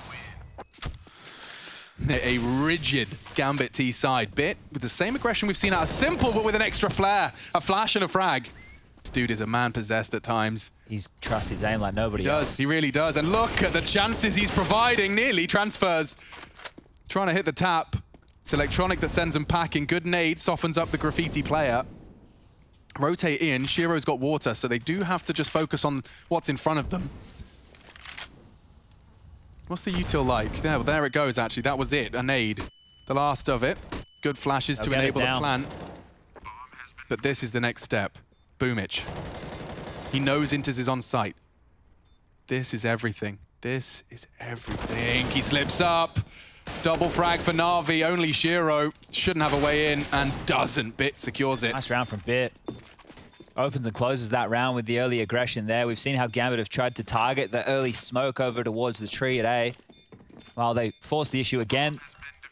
Speaker 1: A rigid Gambit T side. Bit with the same aggression we've seen out of Simple, but with an extra flair. A flash and a frag. This dude is a man possessed at times.
Speaker 2: He trusts his aim like nobody else.
Speaker 1: He really does. And look at the chances he's providing. Nearly transfers. Trying to hit the tap. It's Electronic that sends him packing. Good nade, softens up the graffiti player. Rotate in. Shiro's got water, so they do have to just focus on what's in front of them. What's the util like? There it goes, actually. That was it, a nade. The last of it. Good flashes to enable the plant. But this is the next step. bumыч. He knows Inters is on site. This is everything. This is everything. He slips up. Double frag for Navi. Only Shiro shouldn't have a way in and doesn't. Bit secures it.
Speaker 2: Nice round from Bit. Opens and closes that round with the early aggression there. We've seen how Gambit have tried to target the early smoke over towards the tree at A. Well, they forced the issue again,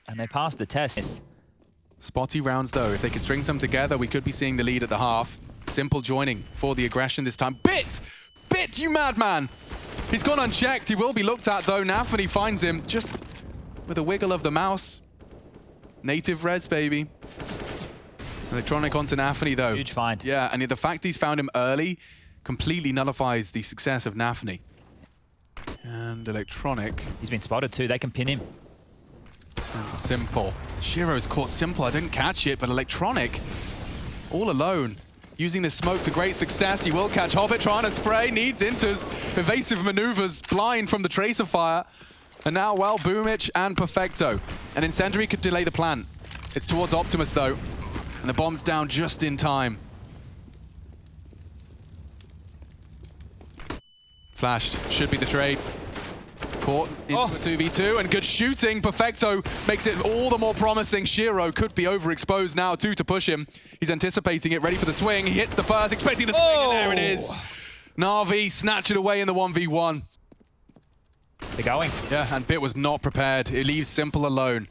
Speaker 2: and they passed the test.
Speaker 1: Spotty rounds, though. If they can string some together, we could be seeing the lead at the half. Simple joining for the aggression this time. Bit, you madman! He's gone unchecked. He will be looked at, though. Navi finds him just with a wiggle of the mouse. Native res, baby. Electronic onto Navi, though.
Speaker 2: Huge find.
Speaker 1: Yeah, and the fact he's found him early completely nullifies the success of Navi. And Electronic.
Speaker 2: He's been spotted too. They can pin him.
Speaker 1: And Simple. Shiro's caught Simple. I didn't catch it, but Electronic all alone. Using this smoke to great success. He will catch Hobbit trying to spray. Needs Inters. Evasive maneuvers. Blind from the tracer fire. And now, well, bumych and Perfecto. An incendiary could delay the plant. It's towards Optimus, though. And the bomb's down just in time. Flashed. Should be the trade. Caught into a 2v2, and good shooting. Perfecto makes it all the more promising. Shiro could be overexposed now, too, to push him. He's anticipating it, ready for the swing. He hits the first, expecting the swing, and there it is. Navi snatch it away in the 1v1.
Speaker 2: They're going.
Speaker 1: Yeah, and Bit was not prepared. It leaves Simple alone.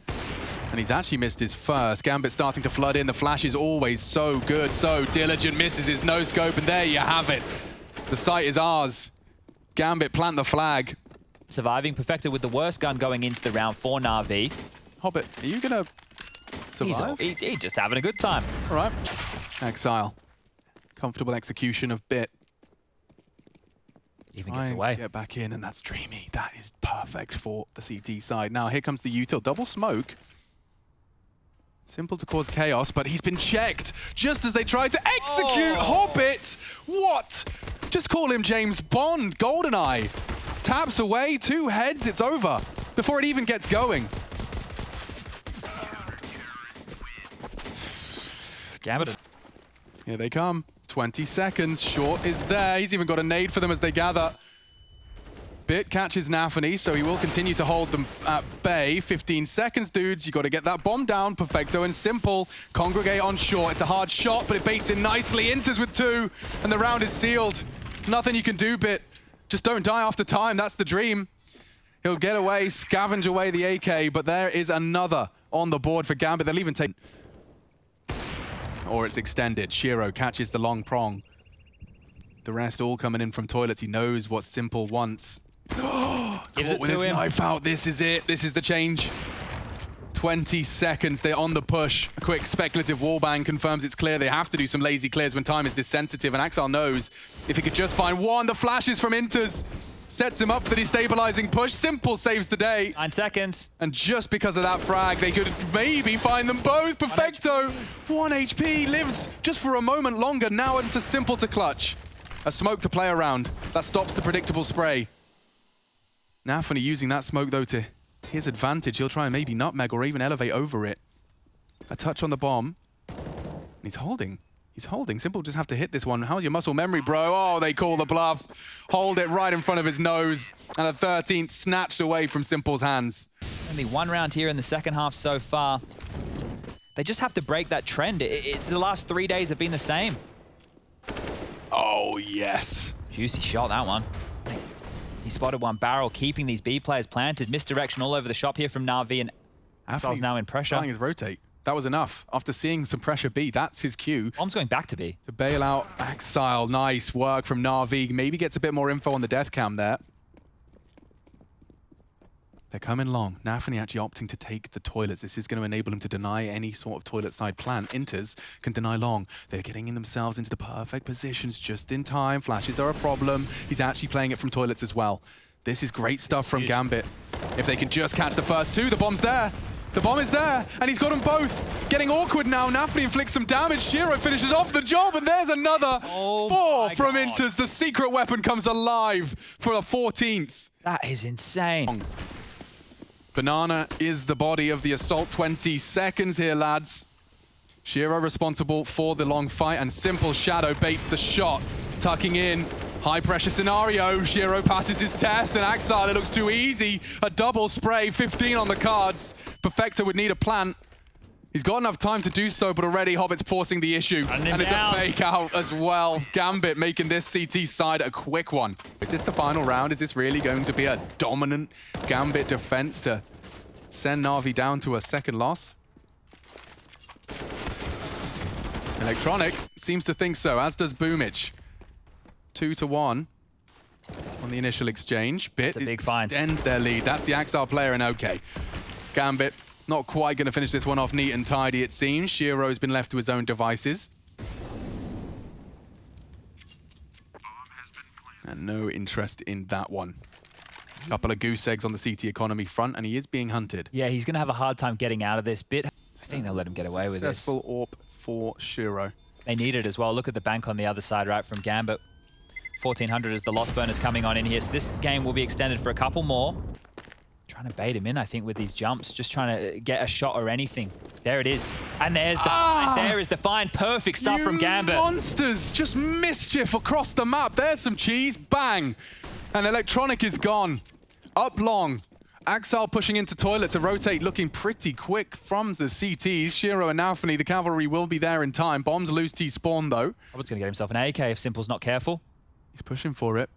Speaker 1: And he's actually missed his first. Gambit starting to flood in. The flash is always so good, so diligent. Misses his no-scope, and there you have it. The site is ours. Gambit plant the flag.
Speaker 2: Surviving. Perfecto with the worst gun going into the round for Navi.
Speaker 1: Hobbit, are you going to survive?
Speaker 2: He's just having a good time.
Speaker 1: All right. Exile. Comfortable execution of Bit.
Speaker 2: Even gets away.
Speaker 1: To get back in, and that's dreamy. That is perfect for the CT side. Now, here comes the util. Double smoke. Simple to cause chaos, but he's been checked just as they tried to execute Hobbit. What? Just call him James Bond. GoldenEye. Taps away, 2 heads, it's over. Before it even gets going.
Speaker 2: Gambit.
Speaker 1: Here they come. 20 seconds. Short is there. He's even got a nade for them as they gather. Bit catches Navi, so he will continue to hold them at bay. 15 seconds, dudes. You got to get that bomb down. Perfecto and Simple congregate on short. It's a hard shot, but it baits in nicely. Enters with 2, and the round is sealed. Nothing you can do, Bit. Just don't die after time. That's the dream. He'll get away, scavenge away the AK, but there is another on the board for Gambit. They'll even take... Or it's extended. Shiro catches the long prong. The rest all coming in from toilets. He knows what Simple wants.
Speaker 2: Gives it
Speaker 1: with
Speaker 2: to
Speaker 1: his
Speaker 2: him.
Speaker 1: knife out. This is it. This is the change. 20 seconds. They're on the push. A quick speculative wallbang confirms it's clear. They have to do some lazy clears when time is this sensitive. And Axel knows if he could just find one. The flashes from Inters sets him up for the destabilizing push. Simple saves the day.
Speaker 2: 9 seconds.
Speaker 1: And just because of that frag, they could maybe find them both. Perfecto. 1 HP lives just for a moment longer. Now into Simple to clutch. A smoke to play around. That stops the predictable spray. Navi using that smoke, though, to his advantage. He'll try and maybe nutmeg or even elevate over it. A touch on the bomb. And he's holding. He's holding. Simple just have to hit this one. How's your muscle memory, bro? Oh, they call the bluff. Hold it right in front of his nose. And a 13th snatched away from Simple's hands.
Speaker 2: Only 1 round here in the second half so far. They just have to break that trend. The last 3 days have been the same.
Speaker 1: Oh, yes.
Speaker 2: Juicy shot, that one. He spotted one barrel, keeping these B players planted. Misdirection all over the shop here from Navi, and Axel's now in pressure.
Speaker 1: Trying his rotate. That was enough. After seeing some pressure B, that's his cue.
Speaker 2: Bomb's going back to B.
Speaker 1: To bail out Exile. Nice work from Navi. Maybe gets a bit more info on the death cam there. They're coming long. Navi actually opting to take the toilets. This is going to enable him to deny any sort of toilet side plan. Inters can deny long. They're getting in themselves into the perfect positions just in time. Flashes are a problem. He's actually playing it from toilets as well. This is great stuff from Gambit. If they can just catch the first 2, the bomb's there. The bomb is there, and he's got them both. Getting awkward now. Navi inflicts some damage. Shiro finishes off the job, and there's another 4 from Inters. The secret weapon comes alive for a 14th.
Speaker 2: That is insane.
Speaker 1: Banana is the body of the assault. 20 seconds here, lads. Shiro responsible for the long fight, and Simple Shadow baits the shot. Tucking in. High pressure scenario. Shiro passes his test, and Axile, it looks too easy. A double spray, 15 on the cards. Perfecto would need a plant. He's got enough time to do so, but already Hobbit's forcing the issue. And it's a fake out as well. Gambit making this CT side a quick one. Is this the final round? Is this really going to be a dominant Gambit defense to send Navi down to a second loss? Electronic seems to think so, as does bumych. 2-1 on the initial exchange. Bit
Speaker 2: That's a big find.
Speaker 1: Extends their lead. That's the Axile player, and okay. Gambit not quite going to finish this one off neat and tidy, it seems. Shiro has been left to his own devices. And no interest in that one. Couple of goose eggs on the CT economy front, and he is being hunted.
Speaker 2: Yeah, he's going to have a hard time getting out of this. Bit. I think they'll let him get away with this.
Speaker 1: Successful AWP for Shiro.
Speaker 2: They need it as well. Look at the bank on the other side, right, from Gambit. 1,400 as the loss bonus coming on in here. So this game will be extended for a couple more. Trying to bait him in, I think, with these jumps. Just trying to get a shot or anything. There it is. And there's the find. There is the find. Perfect stuff from Gambit.
Speaker 1: Monsters! Just mischief across the map. There's some cheese. Bang! And Electronic is gone. Up long. Axile pushing into toilet to rotate, looking pretty quick from the CTs. Shiro and Navi, the cavalry will be there in time. Bombs loose T spawn though.
Speaker 2: Robert's gonna get himself an AK if Simple's not careful.
Speaker 1: He's pushing for it.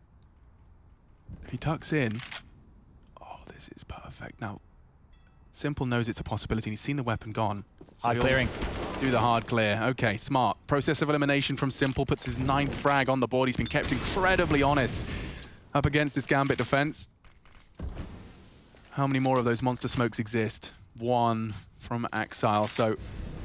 Speaker 1: If he tucks in, oh, this is perfect. Now, Simple knows it's a possibility. He's seen the weapon gone. So
Speaker 2: Hard clearing.
Speaker 1: Do the hard clear. Okay, smart. Process of elimination from Simple puts his 9th frag on the board. He's been kept incredibly honest up against this Gambit defense. How many more of those monster smokes exist? 1 from Axile, so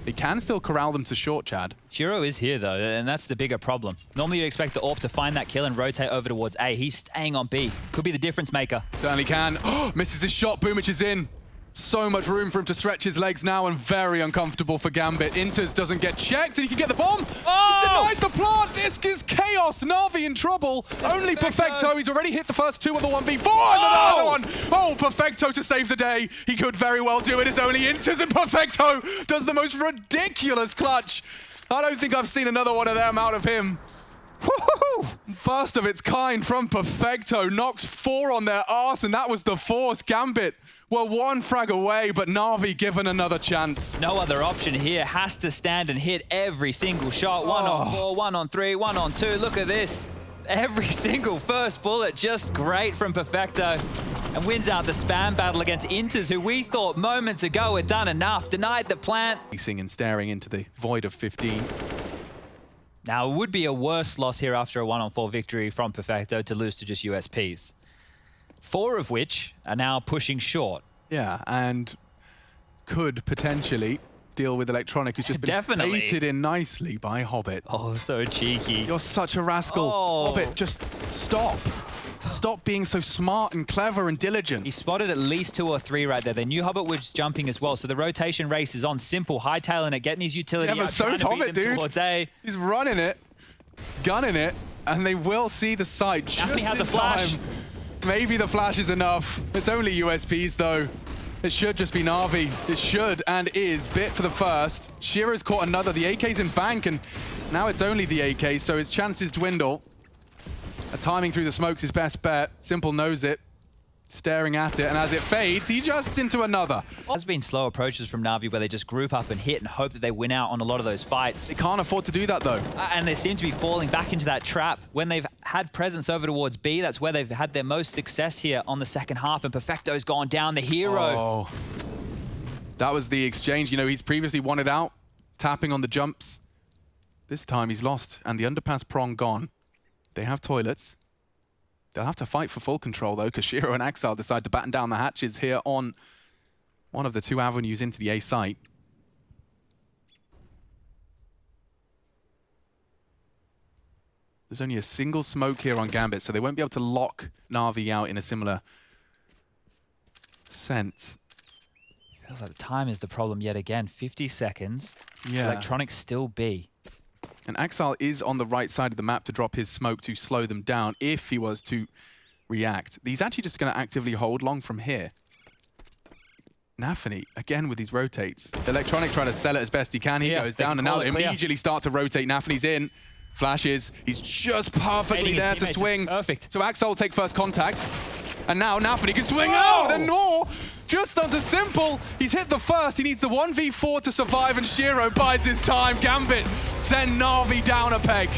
Speaker 1: they can still corral them to short, Chad.
Speaker 2: Shiro is here though, and that's the bigger problem. Normally you expect the AWP to find that kill and rotate over towards A. He's staying on B. Could be the difference maker.
Speaker 1: Certainly can. Misses his shot, bumыч is in. So much room for him to stretch his legs now and very uncomfortable for Gambit. Inters doesn't get checked and he can get the bomb.
Speaker 2: Oh!
Speaker 1: He's denied the plant. This is chaos. Navi in trouble. Only Perfecto. He's already hit the first 2 of the 1v4 and another one. Oh, Perfecto to save the day. He could very well do it. It's only Inters and Perfecto does the most ridiculous clutch. I don't think I've seen another one of them out of him. Woohoo! First of its kind from Perfecto. Knocks 4 on their arse and that was the force. Gambit were 1 frag away, but Navi given another chance.
Speaker 2: No other option here. Has to stand and hit every single shot. 1 on 4, 1 on 3, 1 on 2. Look at this. Every single first bullet just great from Perfecto. And wins out the spam battle against Inters, who we thought moments ago had done enough. Denied the plant.
Speaker 1: Facing and staring into the void of 15.
Speaker 2: Now, it would be a worse loss here after a 1-on-4 victory from Perfecto to lose to just USPs. 4 of which are now pushing short.
Speaker 1: Yeah, and could potentially deal with Electronic, who's just been baited in nicely by Hobbit.
Speaker 2: Oh, so cheeky.
Speaker 1: You're such a rascal.
Speaker 2: Oh.
Speaker 1: Hobbit, just stop. Stop being so smart and clever and diligent.
Speaker 2: He spotted at least 2 or 3 right there. They knew Hobbit was jumping as well, so the rotation race is on. Simple, hightailing it, getting his utility
Speaker 1: Yeah, but
Speaker 2: out,
Speaker 1: so's
Speaker 2: trying to
Speaker 1: Hobbit,
Speaker 2: beat them
Speaker 1: dude.
Speaker 2: towards A.
Speaker 1: He's running it, gunning it, and they will see the site just
Speaker 2: Navi has
Speaker 1: in
Speaker 2: a flash.
Speaker 1: time. Maybe the flash is enough. It's only USPs though. It should just be Navi. It should and is. Bit for the first. Shiro's caught another. The AK's in bank and now it's only the AK, so his chances dwindle. A timing through the smoke's his best bet. Simple knows it. Staring at it, and as it fades, he just into another.
Speaker 2: There's been slow approaches from Navi where they just group up and hit and hope that they win out on a lot of those fights.
Speaker 1: They can't afford to do that though.
Speaker 2: And they seem to be falling back into that trap. When they've had presence over towards B, that's where they've had their most success here on the second half, and Perfecto's gone down, the hero.
Speaker 1: Oh. That was the exchange. You know, he's previously won it out, tapping on the jumps. This time he's lost, and the underpass prong gone. They have toilets. They'll have to fight for full control, though, because Shiro and Axile decide to batten down the hatches here on one of the 2 avenues into the A site. There's only a single smoke here on Gambit, so they won't be able to lock Navi out in a similar sense.
Speaker 2: Feels like the time is the problem yet again. 50 seconds.
Speaker 1: Yeah.
Speaker 2: Electronics still B.
Speaker 1: And Axile is on the right side of the map to drop his smoke to slow them down if he was to react. He's actually just going to actively hold long from here. Navi, again with these rotates. Electronic trying to sell it as best he can. He goes down and now they immediately start to rotate. Nafi's in. Flashes. He's just perfectly there to swing.
Speaker 2: Perfect.
Speaker 1: So Axile will take first contact. And now Nafi can swing out. Then Nor just onto Simple. He's hit the first. He needs the 1v4 to survive, and Shiro bides his time. Gambit send Navi down a peg.